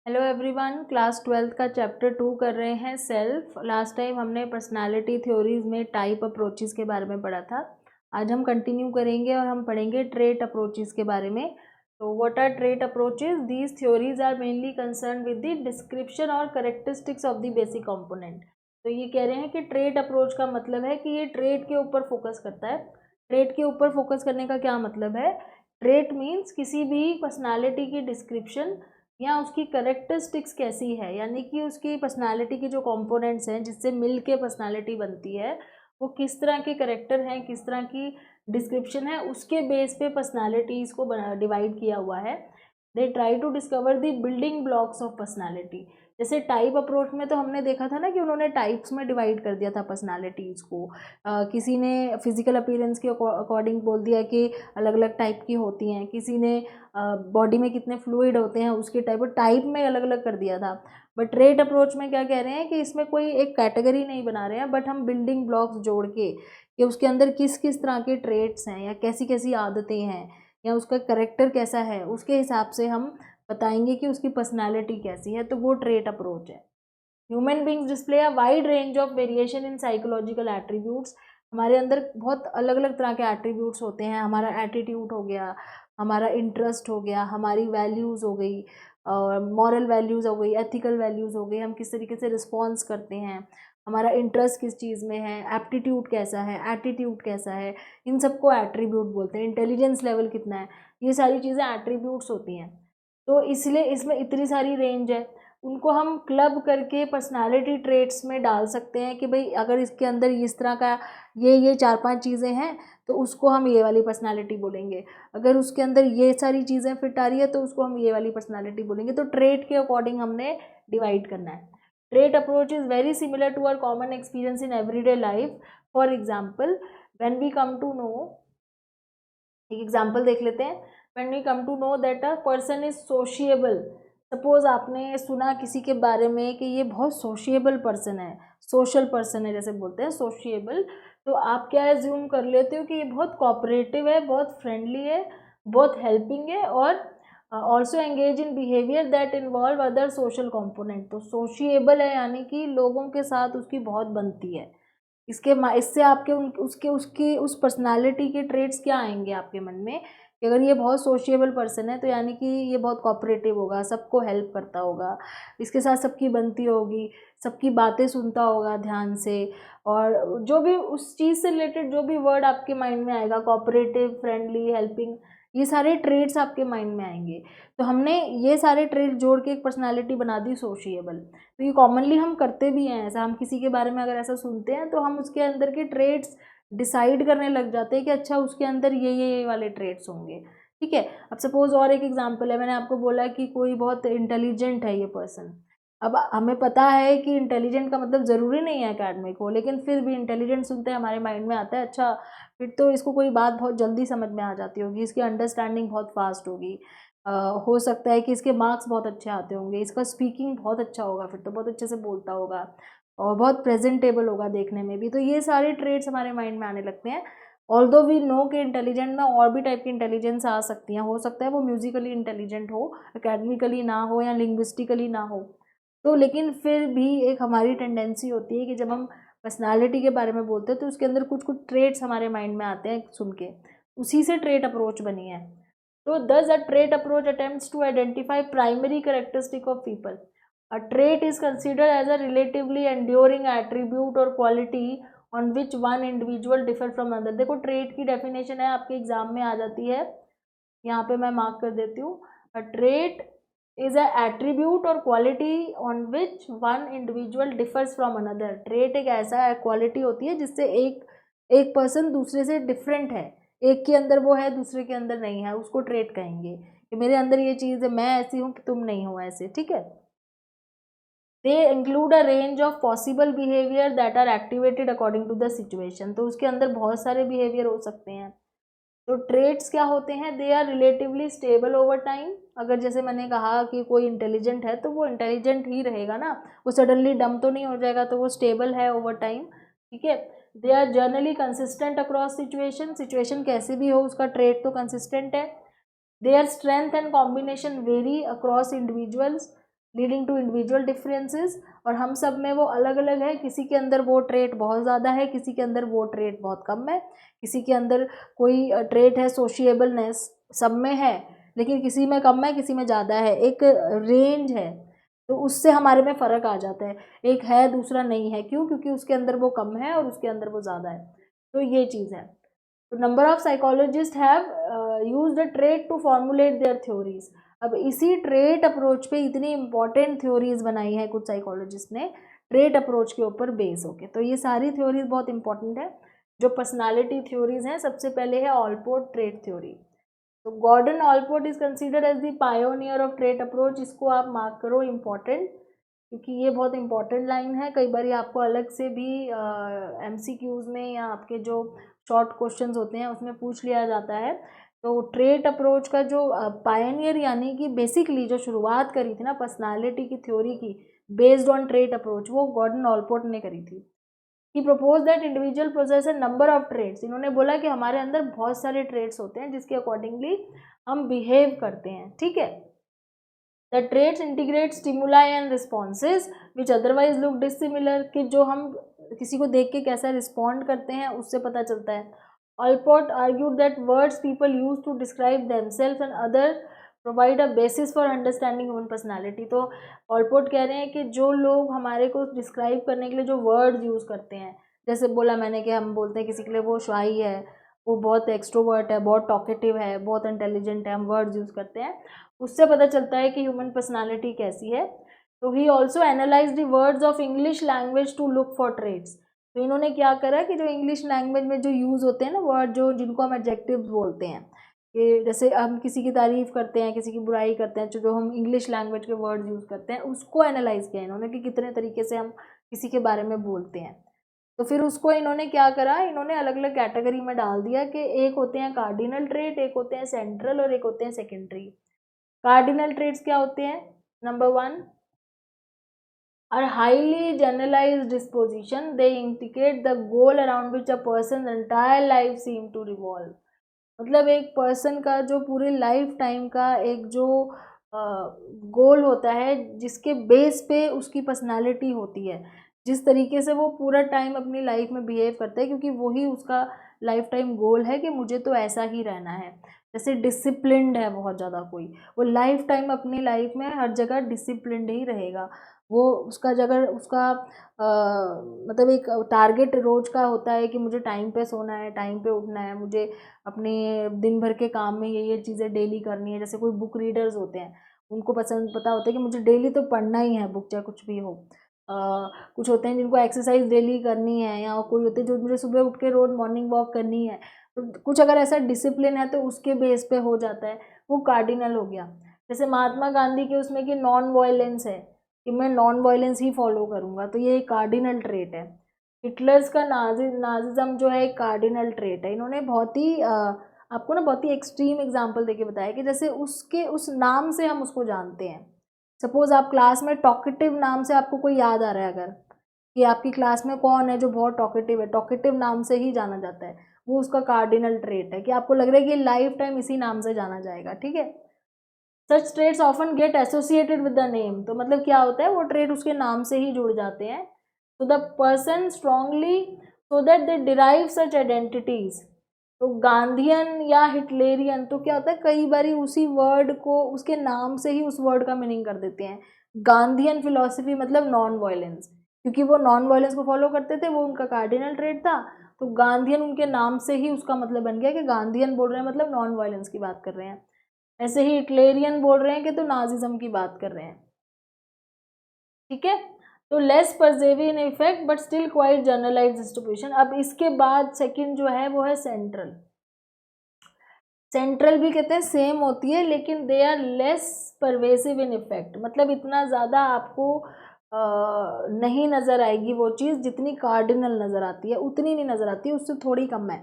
Hello everyone, class 12th का chapter 2 कर रहे हैं सेल्फ। लास्ट टाइम हमने पर्सनालिटी थ्योरीज में टाइप अप्रोचेस के बारे में पढ़ा था। आज हम कंटिन्यू करेंगे और हम पढ़ेंगे ट्रेट अप्रोचेस के बारे में। तो what are trait approaches? These theories are mainly concern with the description और characteristics of the basic component. तो ये कह रहे हैं कि ट्रेट अप्रोच का मतलब है कि ये ट्रेट के ऊपर फोकस करता है। ट्रेट के ऊपर फोकस करने का क्या मतलब है? ट्रेट मीन्स किसी भी पर्सनालिटी की डिस्क्रिप्शन या उसकी करेक्टरिस्टिक्स कैसी है, यानी कि उसकी पर्सनालिटी के जो कंपोनेंट्स हैं जिससे मिल के पर्सनैलिटी बनती है, वो किस तरह के करेक्टर हैं, किस तरह की डिस्क्रिप्शन है, उसके बेस पे पर्सनैलिटीज़ को डिवाइड किया हुआ है। They try to discover the building blocks of personality. जैसे टाइप अप्रोच में तो हमने देखा था ना कि उन्होंने टाइप्स में डिवाइड कर दिया था पर्सनालिटीज़ को। किसी ने फिजिकल अपीयरेंस के अकॉर्डिंग बोल दिया कि अलग अलग टाइप की होती हैं, किसी ने बॉडी में कितने फ्लूइड होते हैं उसके टाइप में अलग अलग कर दिया था। बट ट्रेट अप्रोच में क्या कह रहे हैं कि इसमें कोई एक कैटेगरी नहीं बना रहे हैं, बट हम बिल्डिंग ब्लॉक्स जोड़ के कि उसके अंदर किस किस तरह के ट्रेट्स हैं या कैसी कैसी आदतें हैं या उसका करेक्टर कैसा है, उसके हिसाब से हम बताएंगे कि उसकी पर्सनैलिटी कैसी है। तो वो ट्रेट अप्रोच है। Human beings display a wide range of variation in psychological attributes. हमारे अंदर बहुत अलग अलग तरह के एट्रीब्यूट्स होते हैं। हमारा एटीट्यूड हो गया, हमारा इंटरेस्ट हो गया, हमारी वैल्यूज़ हो गई, मॉरल वैल्यूज़ हो गई, एथिकल वैल्यूज़ हो गई, हम किस तरीके से रिस्पॉन्स करते हैं, हमारा इंटरेस्ट किस चीज़ में है, एप्टीट्यूड कैसा है, एटीट्यूड कैसा है, इन सबको एट्रीब्यूट बोलते हैं। इंटेलिजेंस लेवल कितना है, ये सारी चीज़ें एट्रीब्यूट्स होती हैं। तो इसलिए इसमें इतनी सारी रेंज है, उनको हम क्लब करके पर्सनालिटी ट्रेट्स में डाल सकते हैं कि भाई अगर इसके अंदर इस तरह का ये 4-5 चीज़ें हैं तो उसको हम ये वाली पर्सनालिटी बोलेंगे। अगर उसके अंदर ये सारी चीज़ें फिट आ रही है तो उसको हम ये वाली पर्सनालिटी बोलेंगे। तो ट्रेट के अकॉर्डिंग हमने डिवाइड करना है। Trait approach is very similar to our common experience in everyday life. For example, when we come to know, एक एग्जाम्पल देख लेते हैं। When we come to know that a person is sociable. Suppose आपने सुना किसी के बारे में कि ये बहुत सोशिएबल पर्सन है, सोशल पर्सन है, जैसे बोलते हैं सोशिएबल, तो आप क्या एज्यूम कर लेते हो कि ये बहुत कोऑपरेटिव है, बहुत फ्रेंडली है, बहुत हेल्पिंग है, और also engage in behaviour that involve other social component. तो सोशिएबल है यानी कि लोगों के साथ उसकी बहुत बनती है। इससे आपके उसके उसकी उस पर्सनालिटी के ट्रेट्स क्या आएंगे आपके मन में कि अगर ये बहुत सोशिएबल पर्सन है तो यानी कि ये बहुत कोऑपरेटिव होगा, सबको हेल्प करता होगा, इसके साथ सबकी बनती होगी, सबकी बातें सुनता होगा ध्यान से, और जो भी उस चीज़ से रिलेटेड जो भी वर्ड आपके माइंड में आएगा, कोऑपरेटिव, फ्रेंडली, हेल्पिंग, ये सारे ट्रेट्स आपके माइंड में आएंगे। तो हमने ये सारे ट्रेट जोड़ के एक पर्सनालिटी बना दी सोशिएबल। तो ये कॉमनली हम करते भी हैं ऐसा। हम किसी के बारे में अगर ऐसा सुनते हैं तो हम उसके अंदर के ट्रेट्स डिसाइड करने लग जाते हैं कि अच्छा उसके अंदर ये वाले ट्रेट्स होंगे। ठीक है। अब सपोज और एक एग्जांपल है, मैंने आपको बोला कि कोई बहुत इंटेलिजेंट है ये पर्सन। अब हमें पता है कि इंटेलिजेंट का मतलब ज़रूरी नहीं है एकेडमिक हो, लेकिन फिर भी इंटेलिजेंट सुनते हैं हमारे माइंड में आता है अच्छा फिर तो इसको कोई बात बहुत जल्दी समझ में आ जाती होगी, इसकी अंडरस्टैंडिंग बहुत फास्ट होगी, हो सकता है कि इसके मार्क्स बहुत अच्छे आते होंगे, इसका स्पीकिंग बहुत अच्छा होगा, फिर तो बहुत अच्छे से बोलता होगा और बहुत प्रेजेंटेबल होगा देखने में भी। तो ये सारे ट्रेड्स हमारे माइंड में आने लगते हैं। ऑल्दो वी नो कि इंटेलिजेंट में और भी टाइप की इंटेलिजेंस आ सकती हैं, हो सकता है वो म्यूजिकली इंटेलिजेंट हो, एकेडमिकली ना हो या लिंग्विस्टिकली ना हो। तो लेकिन फिर भी एक हमारी टेंडेंसी होती है कि जब हम पर्सनालिटी के बारे में बोलते हैं तो उसके अंदर कुछ कुछ ट्रेड्स हमारे माइंड में आते हैं सुन के, उसी से ट्रेड अप्रोच बनी है। So thus a trait approach attempts to identify primary characteristic of people. A trait is considered as a relatively enduring attribute or quality on which one individual differ from another. देखो trait की definition है आपके exam में आ जाती है, यहाँ पे मैं मार्क कर देती हूँ। A trait is a attribute or quality on which one individual differs from another. trait एक ऐसा क्वालिटी होती है जिससे एक पर्सन दूसरे से डिफरेंट है, एक के अंदर वो है दूसरे के अंदर नहीं है, उसको ट्रेट कहेंगे कि मेरे अंदर ये चीज़ है, मैं ऐसी हूँ कि तुम नहीं हो ऐसे। ठीक है। They include a range of possible behaviour that are activated according to the situation. तो उसके अंदर बहुत सारे बिहेवियर हो सकते हैं। तो ट्रेट्स क्या होते हैं? They are relatively stable over time. अगर जैसे मैंने कहा कि कोई इंटेलिजेंट है तो वो इंटेलिजेंट ही रहेगा ना, वो सडनली डम तो नहीं हो जाएगा, तो वो स्टेबल है ओवर टाइम। ठीक है। They are generally consistent across situation, situation कैसे भी हो उसका ट्रेट तो कंसिस्टेंट है। Their strength and combination vary across individuals. Leading to individual differences, और हम सब में वो अलग अलग है, किसी के अंदर वो ट्रेट बहुत ज़्यादा है, किसी के अंदर वो ट्रेट बहुत कम है, किसी के अंदर कोई ट्रेट है सोशिएबलनेस, सब में है, लेकिन किसी में कम है, किसी में ज़्यादा है, एक रेंज है, तो उससे हमारे में फ़र्क आ जाता है, एक है दूसरा नहीं है, क्यों? क्योंकि उसके अंदर वो कम है और उसके अंदर वो ज़्यादा है, तो ये चीज़ है। तो number of psychologists have used the trait to formulate their theories. अब इसी ट्रेट अप्रोच पे इतनी इंपॉर्टेंट थ्योरीज बनाई है कुछ साइकोलॉजिस्ट ने, ट्रेट अप्रोच के ऊपर बेस होके, तो ये सारी थ्योरीज बहुत इंपॉर्टेंट है। जो पर्सनालिटी थ्योरीज हैं, सबसे पहले है ऑलपोर्ट ट्रेट थ्योरी। तो Gordon Allport is considered as the pioneer of trait approach, इसको आप मार्क करो इंपॉर्टेंट, क्योंकि ये बहुत इंपॉर्टेंट लाइन है। कई बार आपको अलग से भी MCQs में या आपके जो शॉर्ट क्वेश्चंस होते हैं उसमें पूछ लिया जाता है। तो ट्रेट अप्रोच का जो पायनियर यानी कि बेसिकली जो शुरुआत करी थी ना पर्सनालिटी की थ्योरी की बेस्ड ऑन ट्रेट अप्रोच, वो गॉर्डन ऑलपोर्ट ने करी थी। He propose that individual possess a number of traits. इन्होंने बोला कि हमारे अंदर बहुत सारे ट्रेट्स होते हैं जिसके अकॉर्डिंगली हम बिहेव करते हैं, ठीक है। The traits integrate stimuli and responses which otherwise look dissimilar, कि जो हम किसी को देख के कैसा रिस्पॉन्ड करते हैं उससे पता चलता है। Allport argued that words people use to describe themselves and other provide a basis for understanding human personality. तो ऑलपोर्ट कह रहे हैं कि जो लोग हमारे को डिस्क्राइब करने के लिए जो वर्ड्स यूज़ करते हैं, जैसे बोला मैंने कि हम बोलते हैं किसी के लिए वो शाई है, वो बहुत एक्सट्रोवर्ट है, बहुत टॉकेटिव है, बहुत इंटेलिजेंट है, हम वर्ड्स यूज़ करते हैं, उससे पता चलता है कि ह्यूमन पर्सनालिटी कैसी है। तो he also analyse the words of English language to look for traits. तो इन्होंने क्या करा कि जो इंग्लिश लैंग्वेज में जो यूज़ होते हैं ना वर्ड, जो जिनको हम एडजेक्टिव्स बोलते हैं, कि जैसे हम किसी की तारीफ़ करते हैं, किसी की बुराई करते हैं, जो हम इंग्लिश लैंग्वेज के वर्ड यूज़ करते हैं, उसको एनालाइज किया इन्होंने कि कितने तरीके से हम किसी के बारे में बोलते हैं। तो फिर उसको इन्होंने क्या करा, इन्होंने अलग अलग कैटेगरी में डाल दिया कि एक होते हैं कार्डिनल ट्रेट, एक होते हैं सेंट्रल और एक होते हैं सेकेंडरी। कार्डिनल ट्रेट्स क्या होते हैं? Number 1 are highly generalized disposition, they indicate the goal around which a person's entire life seem to revolve। मतलब एक पर्सन का जो पूरे लाइफ टाइम का एक जो गोल होता है जिसके बेस पे उसकी पर्सनालिटी होती है, जिस तरीके से वो पूरा टाइम अपनी लाइफ में बिहेव करता है, क्योंकि वही उसका लाइफ टाइम गोल है कि मुझे तो ऐसा ही रहना है। जैसे डिसिप्लिन्ड है बहुत ज़्यादा कोई, वो लाइफ टाइम अपनी लाइफ में हर जगह डिसिप्लिन्ड ही रहेगा, वो उसका जगह उसका मतलब एक टारगेट रोज का होता है कि मुझे टाइम पे सोना है, टाइम पे उठना है, मुझे अपने दिन भर के काम में ये चीज़ें डेली करनी है। जैसे कोई बुक रीडर्स होते हैं, उनको पता होता है कि मुझे डेली तो पढ़ना ही है बुक, चाहे कुछ भी हो। कुछ होते हैं जिनको एक्सरसाइज डेली करनी है, या कोई होते हैं जो मुझे सुबह उठ के रोज़ मॉर्निंग वॉक करनी है। तो कुछ अगर ऐसा डिसिप्लिन है तो उसके बेस पे हो जाता है, वो कार्डिनल हो गया। जैसे महात्मा गांधी के उसमें कि नॉन वायलेंस है, कि मैं नॉन वायलेंस ही फॉलो करूँगा, तो ये एक कार्डिनल ट्रेट है। हिटलर्स का नाजिज्म जो है एक कार्डिनल ट्रेट है। इन्होंने बहुत ही आपको ना बहुत ही एक्सट्रीम एग्जांपल देके बताया कि जैसे उसके उस नाम से हम उसको जानते हैं। सपोज आप क्लास में टॉकेटिव नाम से आपको कोई याद आ रहा है अगर, कि आपकी क्लास में कौन है जो बहुत टॉकेटिव है, टॉकेटिव नाम से ही जाना जाता है, वो उसका कार्डिनल ट्रेट है, कि आपको लग रहा है कि लाइफ टाइम इसी नाम से जाना जाएगा, ठीक है। Such traits often get associated with the name, तो मतलब क्या होता है, वो ट्रेड उसके नाम से ही जुड़ जाते हैं। तो the person strongly so that they derive such identities. तो गांधीयन या हिटलेरियन, तो क्या होता है कई बार उसी वर्ड को उसके नाम से ही उस वर्ड का मीनिंग कर देते हैं। गांधीयन फिलॉसफी मतलब नॉन वायलेंस, क्योंकि वो नॉन वायलेंस को फॉलो करते थे, वो उनका कार्डिनल ट्रेड था। तो गांधीयन उनके नाम से ही उसका मतलब बन गया कि गांधीयन बोल रहे हैं मतलब नॉन वायलेंस की बात कर रहे हैं। ऐसे ही हिटलेरियन बोल रहे हैं कि तो नाजिज्म की बात कर रहे हैं, ठीक है। तो less pervasive in effect but still quite generalized distribution. अब इसके बाद सेकंड जो है वो है सेंट्रल। सेंट्रल भी कहते हैं सेम होती है, लेकिन they are less pervasive in effect, मतलब इतना ज़्यादा आपको नहीं नज़र आएगी वो चीज़ जितनी कार्डिनल नज़र आती है, उतनी नहीं नज़र आती है, उससे थोड़ी कम है।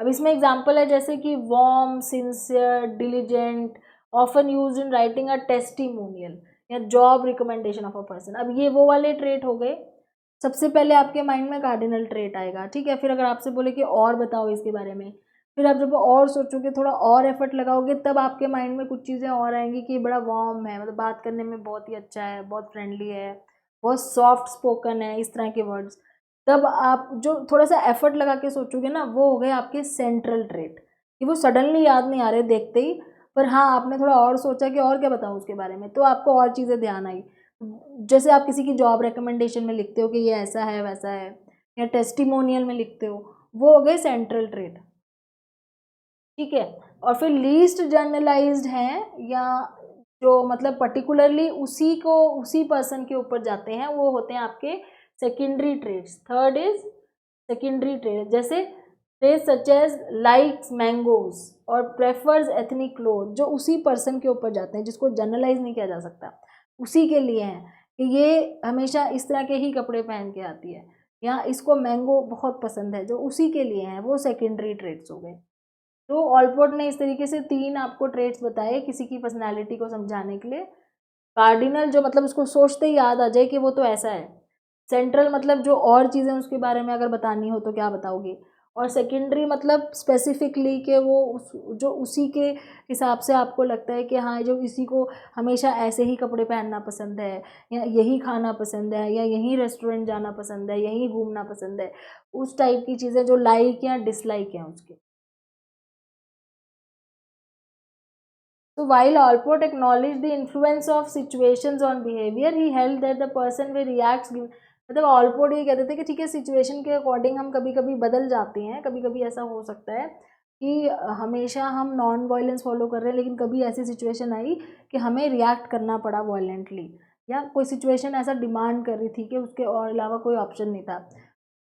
अब इसमें एग्जाम्पल है जैसे कि warm, sincere, diligent, often use in writing a testimonial या job recommendation of a person. अब ये वो वाले ट्रेट हो गए, सबसे पहले आपके माइंड में कार्डिनल ट्रेट आएगा, ठीक है। फिर अगर आपसे बोले कि और बताओ इसके बारे में, फिर आप जब और सोचोगे, थोड़ा और एफर्ट लगाओगे, तब आपके माइंड में कुछ चीज़ें और आएंगी कि बड़ा वार्म है, मतलब बात करने में बहुत ही अच्छा है, बहुत फ्रेंडली है, बहुत सॉफ्ट स्पोकन है, इस तरह के वर्ड्स। तब आप जो थोड़ा सा एफर्ट लगा के सोचोगे ना, वो हो गए आपके सेंट्रल ट्रेट, कि वो सडनली याद नहीं आ रहे देखते ही, पर हाँ आपने थोड़ा और सोचा कि और क्या बताऊँ उसके बारे में, तो आपको और चीज़ें ध्यान आई। जैसे आप किसी की जॉब रिकमेंडेशन में लिखते हो कि ये ऐसा है वैसा है, या टेस्टिमोनियल में लिखते हो, वो हो गए सेंट्रल ट्रेट। ठीक है। और फिर लीस्ट जनरलाइज्ड हैं, या जो मतलब पर्टिकुलरली उसी को, उसी पर्सन के ऊपर जाते हैं, वो होते हैं आपके secondary traits. Third is secondary trait, जैसे traits such as likes mangoes और प्रेफर्स एथनिक क्लोथ, जो उसी पर्सन के ऊपर जाते हैं, जिसको जनरलाइज नहीं किया जा सकता, उसी के लिए हैं कि ये हमेशा इस तरह के ही कपड़े पहन के आती है, या इसको मैंगो बहुत पसंद है, जो उसी के लिए हैं, वो सेकेंडरी ट्रेड्स हो गए। तो ऑलपोर्ट ने इस तरीके से 3 आपको ट्रेट्स बताए किसी की पर्सनालिटी को समझाने के लिए। कार्डिनल, जो मतलब उसको सोचते ही याद आ जाए कि वो तो ऐसा है। सेंट्रल मतलब जो और चीज़ें उसके बारे में अगर बतानी हो तो क्या बताओगे। और सेकेंडरी मतलब स्पेसिफिकली कि वो जो उसी के हिसाब से आपको लगता है कि हाँ, जो इसी को हमेशा ऐसे ही कपड़े पहनना पसंद है, या यही खाना पसंद है, या यही रेस्टोरेंट जाना पसंद है, यही घूमना पसंद है, उस टाइप की चीज़ें जो लाइक या डिसलाइक हैं उसके। So while Allport acknowledged the influence of situations on behavior, he held that the person will reacts, मतलब ऑलपोर्ट ये कहते थे कि ठीक है, सिचुएशन के अकॉर्डिंग हम कभी कभी बदल जाते हैं, कभी कभी ऐसा हो सकता है कि हमेशा हम नॉन वायलेंस फॉलो कर रहे हैं, लेकिन कभी ऐसी सिचुएशन आई कि हमें रिएक्ट करना पड़ा वायलेंटली, या कोई सिचुएशन ऐसा डिमांड कर रही थी कि उसके और अलावा कोई ऑप्शन नहीं था,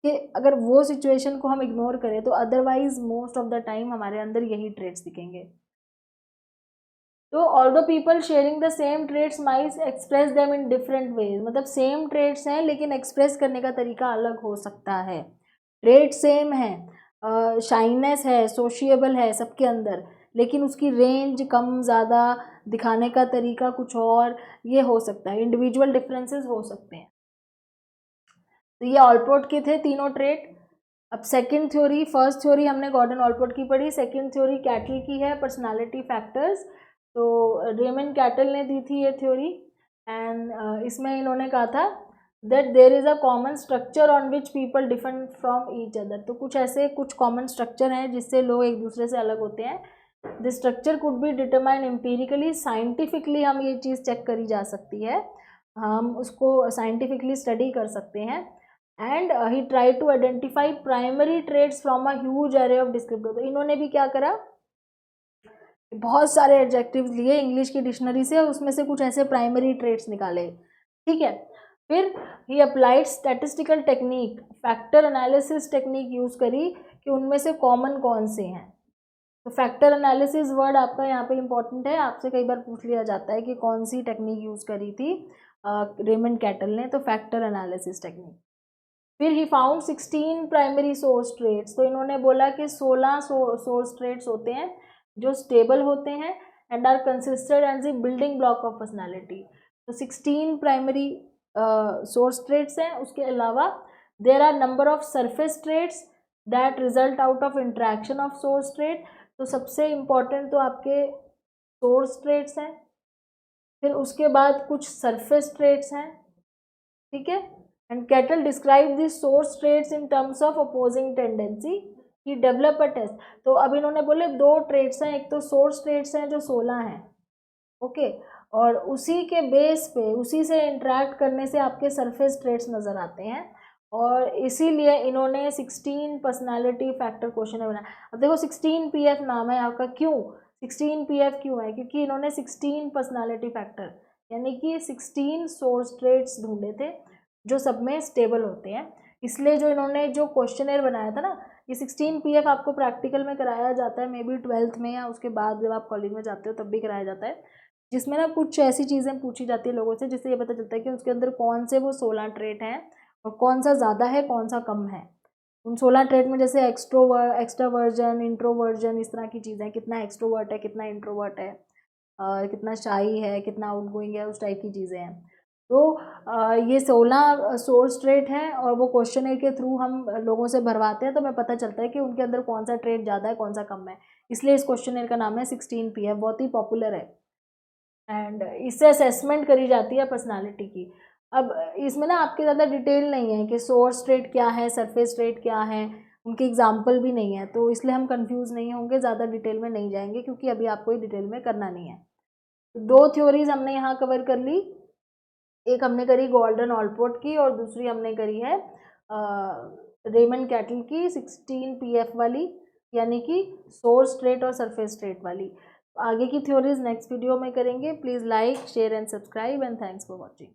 कि अगर वो सिचुएशन को हम इग्नोर करें तो otherwise most of the time हमारे अंदर यही ट्रेट्स दिखेंगे। तो although people sharing the same traits might express them in different ways, मतलब सेम ट्रेड्स हैं लेकिन एक्सप्रेस करने का तरीका अलग हो सकता है। ट्रेड सेम है, शाइनेस है, सोशिएबल है सबके अंदर, लेकिन उसकी रेंज कम ज़्यादा, दिखाने का तरीका कुछ और, ये हो सकता है, इंडिविजुअल डिफरेंसेस हो सकते हैं। तो ये ऑलपोर्ट के थे तीनों ट्रेड। अब सेकंड थ्योरी, फर्स्ट थ्योरी हमने गॉर्डन ऑलपोर्ट की पढ़ी, सेकंड थ्योरी कैटल की है, पर्सनालिटी फैक्टर्स। तो रेमन कैटल ने दी थी ये थ्योरी, एंड इसमें इन्होंने कहा था that there is a common structure on which people different from each other. तो कुछ ऐसे कुछ कॉमन स्ट्रक्चर हैं जिससे लोग एक दूसरे से अलग होते हैं। This structure could be determine empirically, scientifically हम ये चीज़ चेक करी जा सकती है, हम उसको साइंटिफिकली स्टडी कर सकते हैं। And he try to identify primary traits from a huge array of descriptive. तो इन्होंने भी क्या करा, बहुत सारे एडजेक्टिव्स लिए इंग्लिश की डिक्शनरी से, और उसमें से कुछ ऐसे प्राइमरी ट्रेड्स निकाले। ठीक है। फिर he applied statistical technique, factor analysis technique use करी कि उनमें से कॉमन कौन से हैं। तो फैक्टर एनालिसिस वर्ड आपका यहाँ पे इंपॉर्टेंट है, आपसे कई बार पूछ लिया जाता है कि कौन सी टेक्निक यूज़ करी थी रेमंड कैटल ने, तो फैक्टर एनालिसिस टेक्निक। फिर he found 16 primary source traits. तो इन्होंने बोला कि 16 सोर्स ट्रेड्स होते हैं जो स्टेबल होते हैं and are consisted as the building block of personality. तो 16 प्राइमरी सोर्स ट्रेड्स हैं। उसके अलावा there are number of surface traits that result out of interaction of source trait. तो सबसे इम्पॉर्टेंट तो आपके सोर्स ट्रेड्स हैं, फिर उसके बाद कुछ सरफेस ट्रेड्स हैं। ठीक है। And Cattell describe the source traits in terms of opposing tendency कि डेवलप अ टेस्ट। तो अब इन्होंने बोले दो ट्रेड्स हैं, एक तो सोर्स ट्रेड्स हैं जो 16 हैं, ओके, और उसी के बेस पे, उसी से इंटरेक्ट करने से आपके सरफेस ट्रेड्स नज़र आते हैं, और इसीलिए इन्होंने 16 पर्सनालिटी फैक्टर क्वेश्चन बनाया। अब देखो 16 PF नाम है आपका, क्यों 16 PF क्यों है, क्योंकि इन्होंने 16 पर्सनालिटी फैक्टर यानी कि 16 सोर्स ट्रेड्स ढूंढे थे जो सब में स्टेबल होते हैं। इसलिए जो इन्होंने जो क्वेश्चनर बनाया था ना, ये 16 PF आपको प्रैक्टिकल में कराया जाता है, मे बी 12th में या उसके बाद जब आप कॉलेज में जाते हो तब भी कराया जाता है, जिसमें ना कुछ ऐसी चीज़ें पूछी जाती है लोगों से जिससे ये पता चलता है कि उसके अंदर कौन से वो 16 ट्रेट हैं और कौन सा ज़्यादा है कौन सा कम है। उन 16 ट्रेट में जैसे एक्स्ट्रावर्जन, इंट्रोवर्जन, इस तरह की चीज़ें, कितना एक्स्ट्रोवर्ट है, कितना इंट्रोवर्ट है, कितना शाई है, कितना आउटगोइंग है, उस टाइप की चीज़ें हैं। तो ये 16 सोर्स ट्रेट हैं और वो क्वेश्चनर के थ्रू हम लोगों से भरवाते हैं, तो हमें पता चलता है कि उनके अंदर कौन सा ट्रेट ज़्यादा है कौन सा कम है। इसलिए इस क्वेश्चनर का नाम है 16 PF, बहुत ही पॉपुलर है एंड इससे असेसमेंट करी जाती है पर्सनालिटी की। अब इसमें ना आपके ज़्यादा डिटेल नहीं है कि सोर्स ट्रेट क्या है, सरफेस ट्रेट क्या है, उनके एग्जाम्पल भी नहीं है, तो इसलिए हम कंफ्यूज नहीं होंगे, ज़्यादा डिटेल में नहीं जाएंगे क्योंकि अभी आपको ये डिटेल में करना नहीं है। दो थ्योरीज हमने यहाँ कवर कर ली, एक हमने करी गॉल्डन ऑलपोर्ट की और दूसरी हमने करी है रेमंड कैटल की 16 PF वाली, यानी कि सोर्स स्ट्रेट और सरफेस स्ट्रेट वाली। आगे की थ्योरीज नेक्स्ट वीडियो में करेंगे। Please like share and subscribe and thanks for watching.